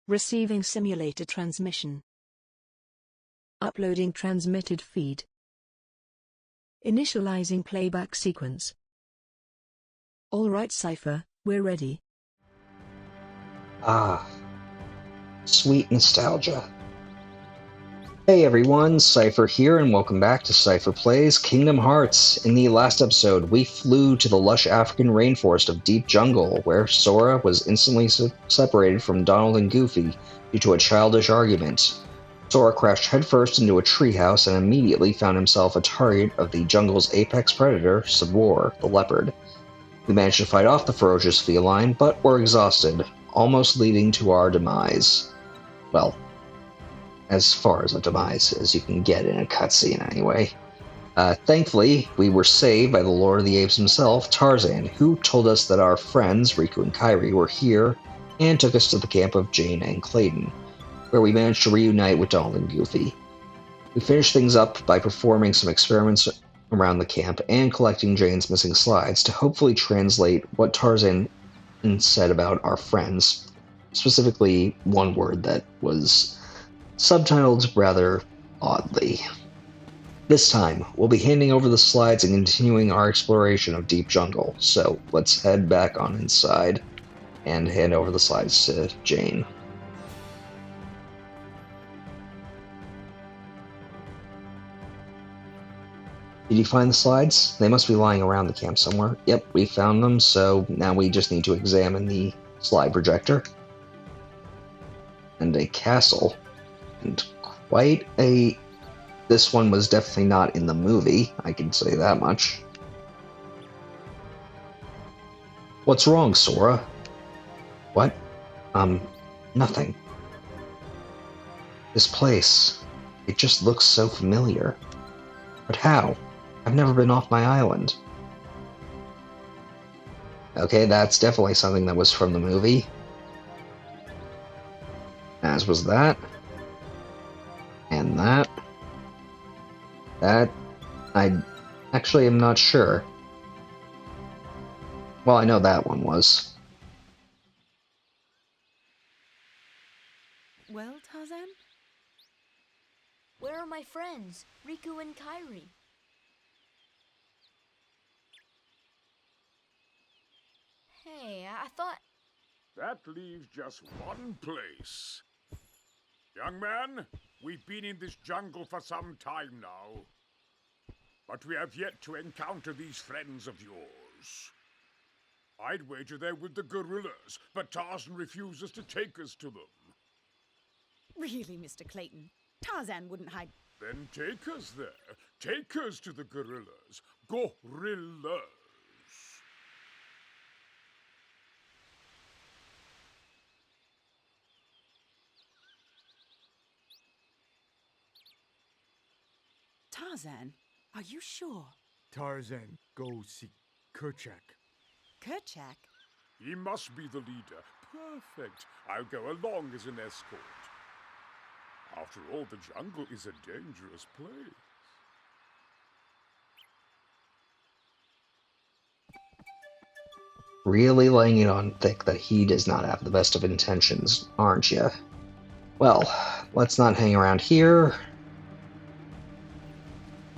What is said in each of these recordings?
Receiving simulator transmission. Uploading transmitted feed. Initializing playback sequence. Alright Seipher, we're ready. Ah, sweet nostalgia. Hey everyone, Seipher here, and welcome back to Seipher Plays Kingdom Hearts. In the last episode, we flew to the lush African rainforest of Deep Jungle, where Sora was instantly separated from Donald and Goofy due to a childish argument. Sora crashed headfirst into a treehouse and immediately found himself a target of the jungle's apex predator, Sabor, the leopard. We managed to fight off the ferocious feline, but were exhausted, almost leading to our demise. Well, as far as a demise as you can get in a cutscene anyway. Thankfully, we were saved by the Lord of the Apes himself, Tarzan, who told us that our friends, Riku and Kairi, were here, and took us to the camp of Jane and Clayton, where we managed to reunite with Donald and Goofy. We finished things up by performing some experiments around the camp and collecting Jane's missing slides to hopefully translate what Tarzan said about our friends, specifically one word that was subtitled rather oddly. This time, we'll be handing over the slides and continuing our exploration of Deep Jungle, so let's head back on inside and hand over the slides to Jane. Did you find the slides? They must be lying around the camp somewhere. Yep, we found them, so now we just need to examine the slide projector. And a castle. And quite a... This one was definitely not in the movie, I can say that much. What's wrong, Sora? What? Nothing. This place, it just looks so familiar. But how? I've never been off my island. Okay, that's definitely something that was from the movie. As was that. And that. That, I actually am not sure. Well, I know that one was. Well, Tarzan? Where are my friends, Riku and Kairi? Hey, I thought... That leaves just one place. Young man, we've been in this jungle for some time now. But we have yet to encounter these friends of yours. I'd wager they're with the gorillas, but Tarzan refuses to take us to them. Really, Mr. Clayton? Tarzan wouldn't hide... Then take us there. Take us to the gorillas. Gorillas. Tarzan, are you sure? Tarzan, go see Kerchak. Kerchak? He must be the leader. Perfect. I'll go along as an escort. After all, the jungle is a dangerous place. Really laying it on thick that he does not have the best of intentions, aren't you? Well, let's not hang around here.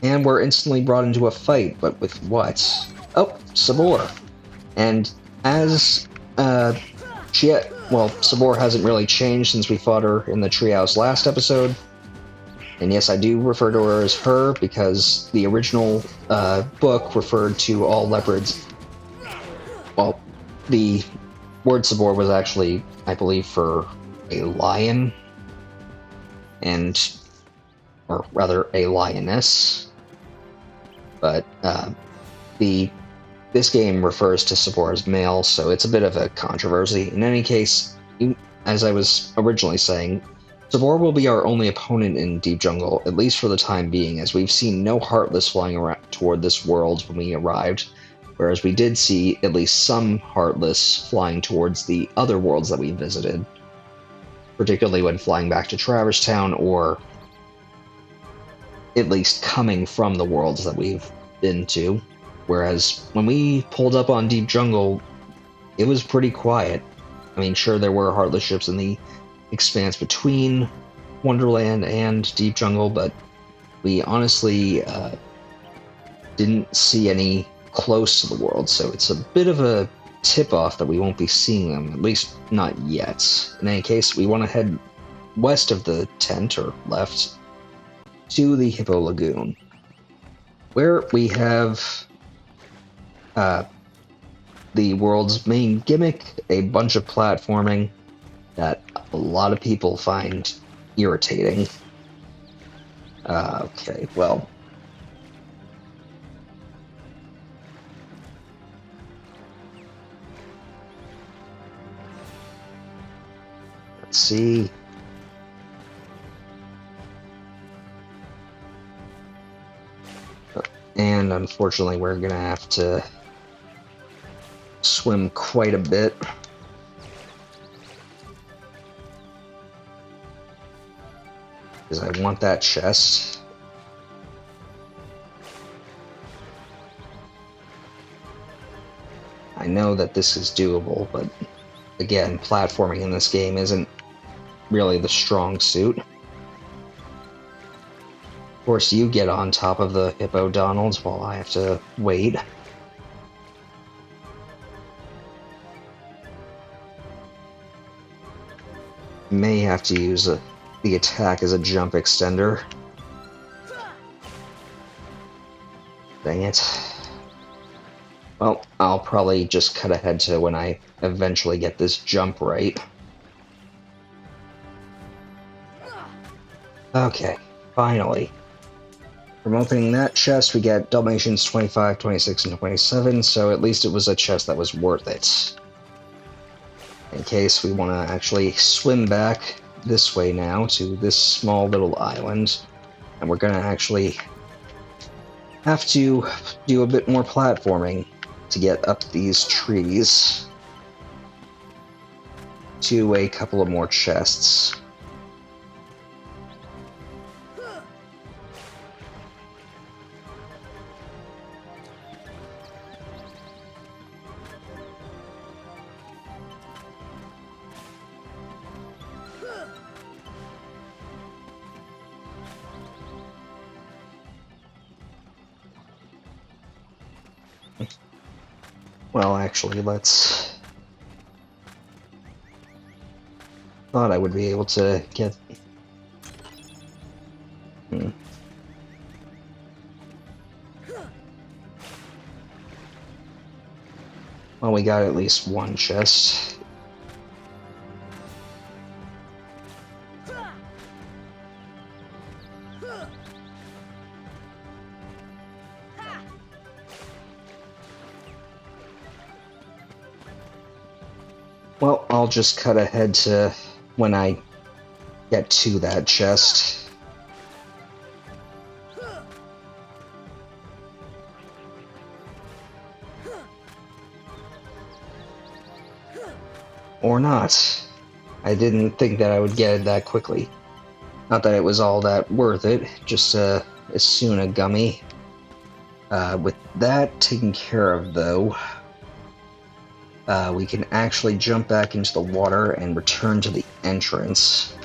And we're instantly brought into a fight, but with what? Oh, Sabor. And as, Sabor hasn't really changed since we fought her in the treehouse last episode. And yes, I do refer to her as her, because the original book referred to all leopards. Well, the word Sabor was actually, I believe, for a lion. Or rather, a lioness. But this game refers to Sabor as male, so it's a bit of a controversy. In any case, as I was originally saying, Sabor will be our only opponent in Deep Jungle, at least for the time being, as we've seen no Heartless flying around toward this world when we arrived, whereas we did see at least some Heartless flying towards the other worlds that we visited, particularly when flying back to Traverse Town, or at least coming from the worlds that we've been to. Whereas when we pulled up on Deep Jungle, it was pretty quiet. I mean, sure, there were Heartless ships in the expanse between Wonderland and Deep Jungle, but we honestly didn't see any close to the world, so it's a bit of a tip-off that we won't be seeing them, at least not yet. In any case, we want to head west of the tent, or left, to the Hippo Lagoon, where we have the world's main gimmick, a bunch of platforming that a lot of people find irritating. Okay, well, let's see. And unfortunately, we're gonna have to swim quite a bit. Because I want that chest. I know that this is doable, but again, platforming in this game isn't really the strong suit. Of course, you get on top of the Hippo Donalds while I have to wait. May have to use the attack as a jump extender. Dang it. Well, I'll probably just cut ahead to when I eventually get this jump right. Okay, finally. From opening that chest, we get Dalmatians 25, 26, and 27, so at least it was a chest that was worth it. In case we want to actually swim back this way now to this small little island, and we're going to actually have to do a bit more platforming to get up these trees to a couple of more chests. Well, actually, let's... Thought I would be able to get... Well, we got at least one chest. Well, I'll just cut ahead to when I get to that chest. Or not. I didn't think that I would get it that quickly. Not that it was all that worth it, just as soon a gummy. With that taken care of, though, we can actually jump back into the water and return to the entrance.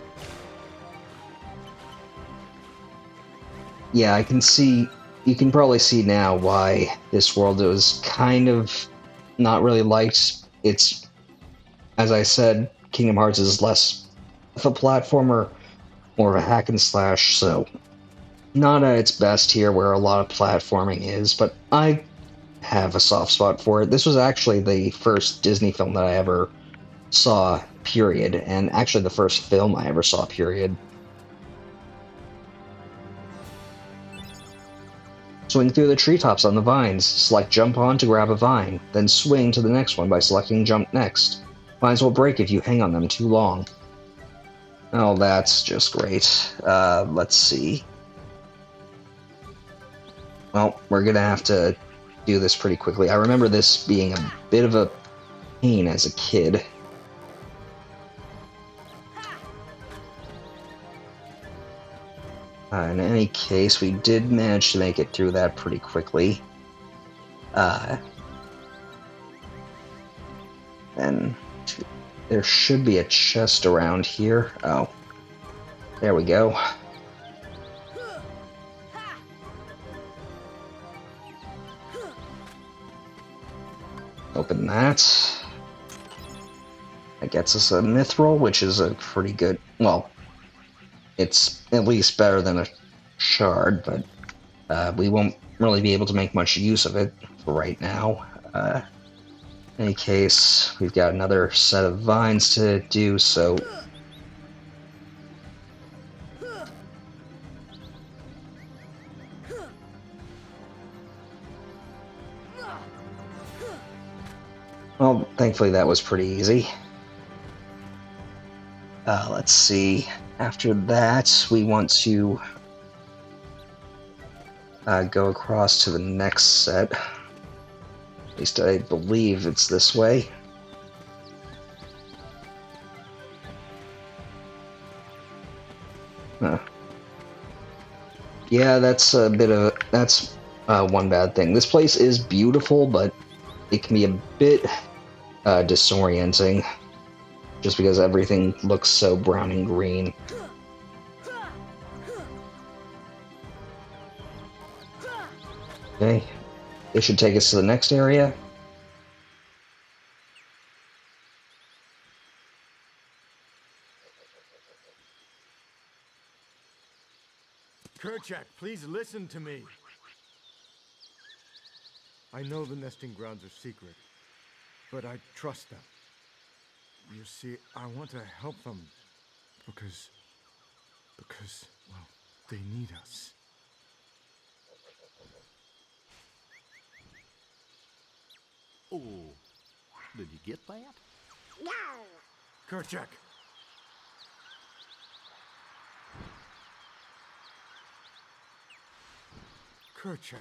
Yeah, I can see, you can probably see now why this world was kind of not really liked. It's, as I said, Kingdom Hearts is less of a platformer, more of a hack and slash, so not at its best here where a lot of platforming is, but I have a soft spot for it. This was actually the first Disney film that I ever saw, period, and actually the first film I ever saw, period. Swing through the treetops on the vines, select jump on to grab a vine, then swing to the next one by selecting jump next. Vines will break if you hang on them too long. Oh, that's just great. Let's see. Well, we're gonna have to do this pretty quickly. I remember this being a bit of a pain as a kid. In any case, we did manage to make it through that pretty quickly. Then There should be a chest around here. Oh. There we go. Open that. That gets us a mithril, which is a pretty good... Well, it's at least better than a shard, but we won't really be able to make much use of it for right now. In any case, we've got another set of vines to do, so... Well, thankfully that was pretty easy. Let's see. After that, we want to go across to the next set. At least I believe it's this way. Yeah, that's a bit of... That's one bad thing. This place is beautiful, but it can be a bit disorienting. Just because everything looks so brown and green. Okay. This should take us to the next area. Kerchak, please listen to me. I know the nesting grounds are secret, but I trust them. You see, I want to help them because, well, they need us. Oh, did you get that? No! Kerchak! Kerchak.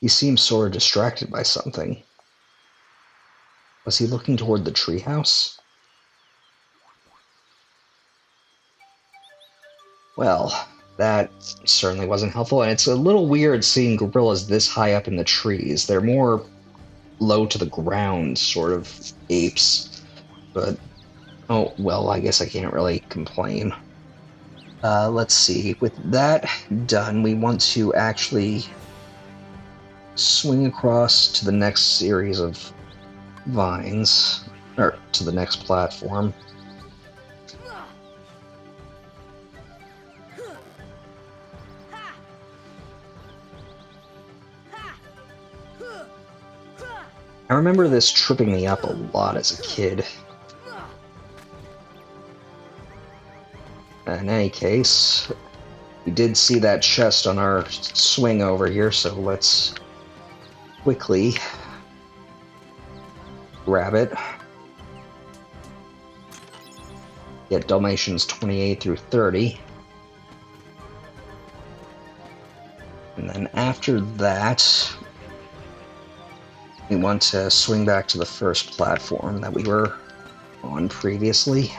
He seems sort of distracted by something. Was he looking toward the treehouse? Well, that certainly wasn't helpful, and it's a little weird seeing gorillas this high up in the trees. They're more low to the ground sort of apes, but oh, well, I guess I can't really complain. Let's see. With that done, we want to actually swing across to the next series of vines, or to the next platform. I remember this tripping me up a lot as a kid. In any case, we did see that chest on our swing over here, so let's quickly grab it. Get Dalmatians 28 through 30. And then after that, we want to swing back to the first platform that we were on previously.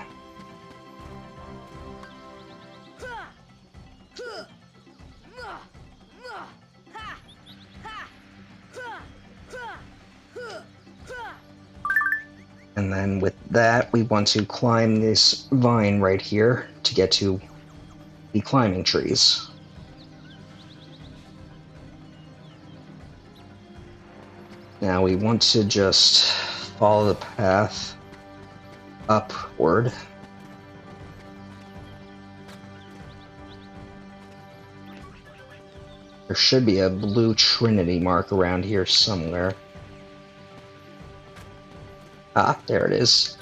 And then with that, we want to climb this vine right here to get to the climbing trees. Now we want to just follow the path upward. There should be a blue Trinity mark around here somewhere. Ah, there it is.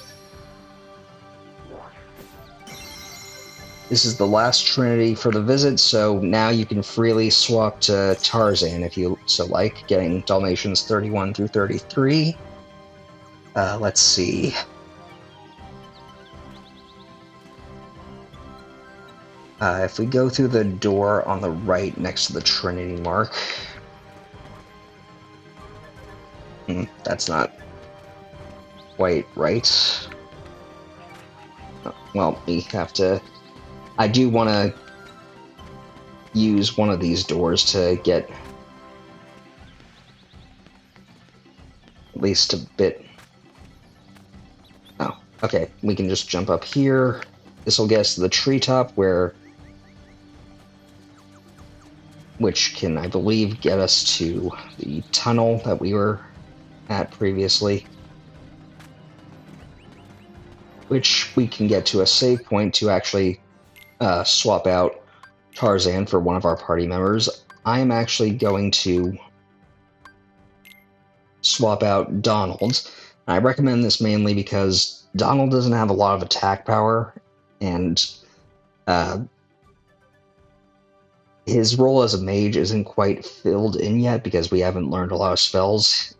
This is the last Trinity for the visit, so now you can freely swap to Tarzan if you so like, getting Dalmatians 31 through 33. Let's see. If we go through the door on the right next to the Trinity mark... that's not quite right. Well, we have to I do want to use one of these doors to get at least a bit. Oh, okay. We can just jump up here. This will get us to the treetop which can, I believe, get us to the tunnel that we were at previously. Which we can get to a save point to actually swap out Tarzan for one of our party members. I am actually going to swap out Donald. I recommend this mainly because Donald doesn't have a lot of attack power, and his role as a mage isn't quite filled in yet because we haven't learned a lot of spells.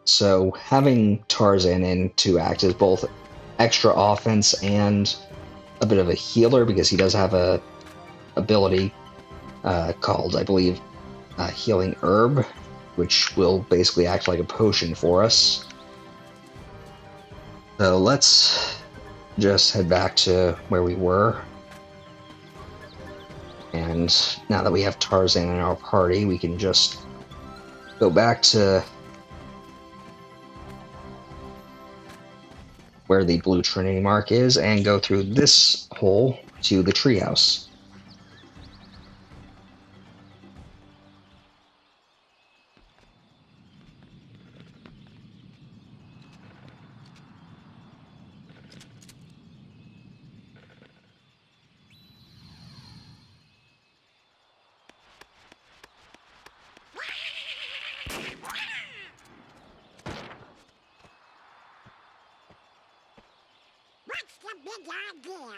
So having Tarzan in to act as both extra offense and a bit of a healer, because he does have a ability called, I believe, Healing Herb, which will basically act like a potion for us. So let's just head back to where we were. And now that we have Tarzan in our party, we can just go back to where the blue Trinity mark is and go through this hole to the treehouse. What's the big idea?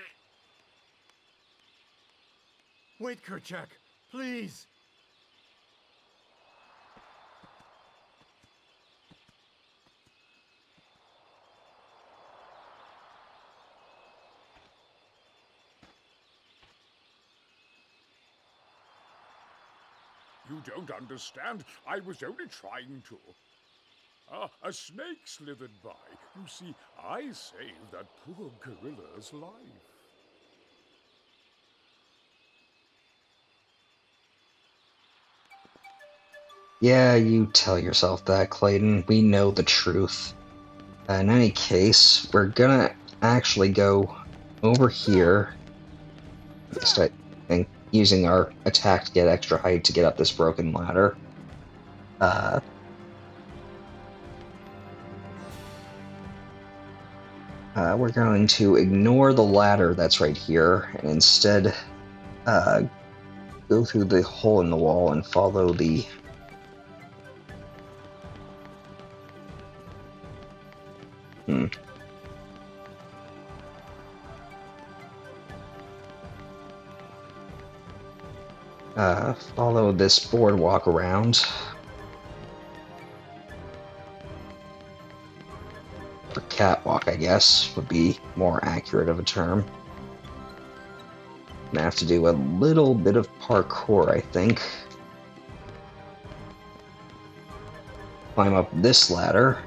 Wait, Kerchak, please. You don't understand. I was only trying to. Ah, a snake slithered by. You see, I saved that poor gorilla's life. Yeah, you tell yourself that, Clayton. We know the truth. In any case, we're gonna actually go over here. Just, I think, using our attack to get extra height to get up this broken ladder. We're going to ignore the ladder that's right here and instead go through the hole in the wall and follow the follow this boardwalk around. Or catwalk, I guess, would be more accurate of a term. Gonna have to do a little bit of parkour, I think. Climb up this ladder,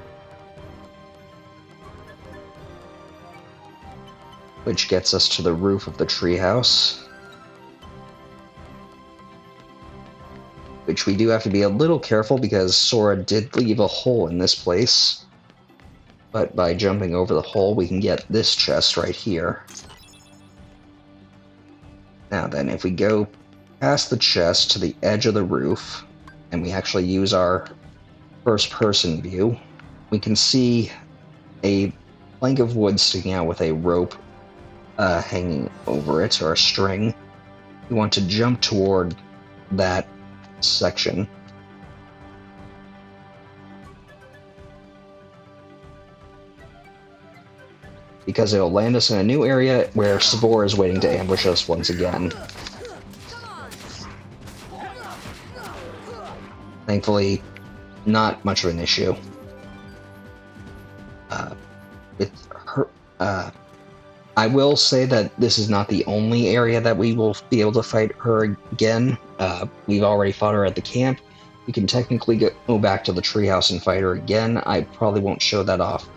which gets us to the roof of the treehouse. Which we do have to be a little careful because Sora did leave a hole in this place. But by jumping over the hole, we can get this chest right here. Now then, if we go past the chest to the edge of the roof, and we actually use our first-person view, we can see a plank of wood sticking out with a rope hanging over it, or a string. We want to jump toward that section. Because it'll land us in a new area where Sabor is waiting to ambush us once again. Thankfully, not much of an issue. I will say that this is not the only area that we will be able to fight her again. We've already fought her at the camp. We can technically go back to the treehouse and fight her again. I probably won't show that off.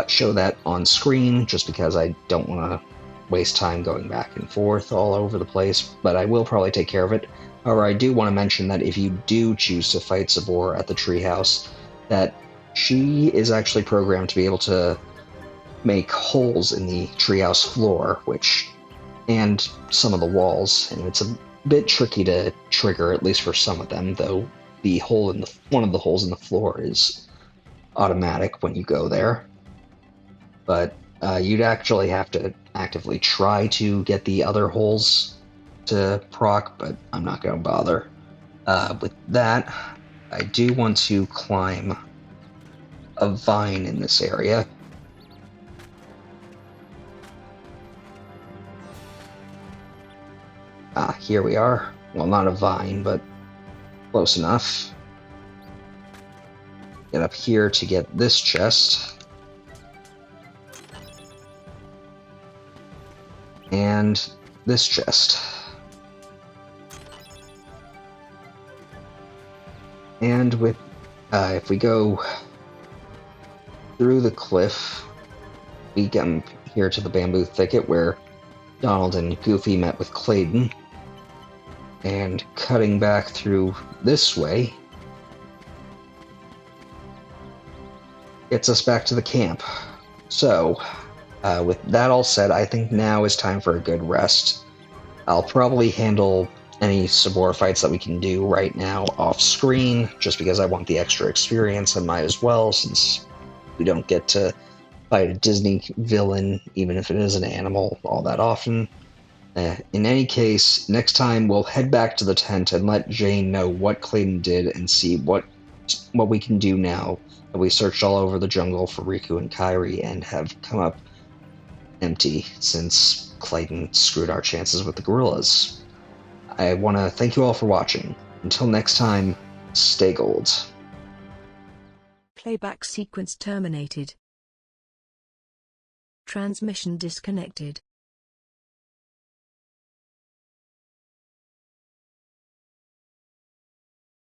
Show that on screen, just because I don't want to waste time going back and forth all over the place, but I will probably take care of it. However, I do want to mention that if you do choose to fight Sabor at the treehouse, that she is actually programmed to be able to make holes in the treehouse floor, and some of the walls, and it's a bit tricky to trigger, at least for some of them, though one of the holes in the floor is automatic when you go there. But you'd actually have to actively try to get the other holes to proc, but I'm not going to bother. With that, I do want to climb a vine in this area. Here we are. Well, not a vine, but close enough. Get up here to get this chest. And this chest. And with, if we go through the cliff, we come here to the bamboo thicket where Donald and Goofy met with Clayton. And cutting back through this way gets us back to the camp. So, with that all said, I think now is time for a good rest. I'll probably handle any Sabor fights that we can do right now off screen, just because I want the extra experience. I might as well, since we don't get to fight a Disney villain, even if it is an animal, all that often. In any case, next time we'll head back to the tent and let Jane know what Clayton did and see what we can do now that we searched all over the jungle for Riku and Kairi and have come up empty since Clayton screwed our chances with the gorillas. I want to thank you all for watching. Until next time, stay gold. Playback sequence terminated. Transmission disconnected.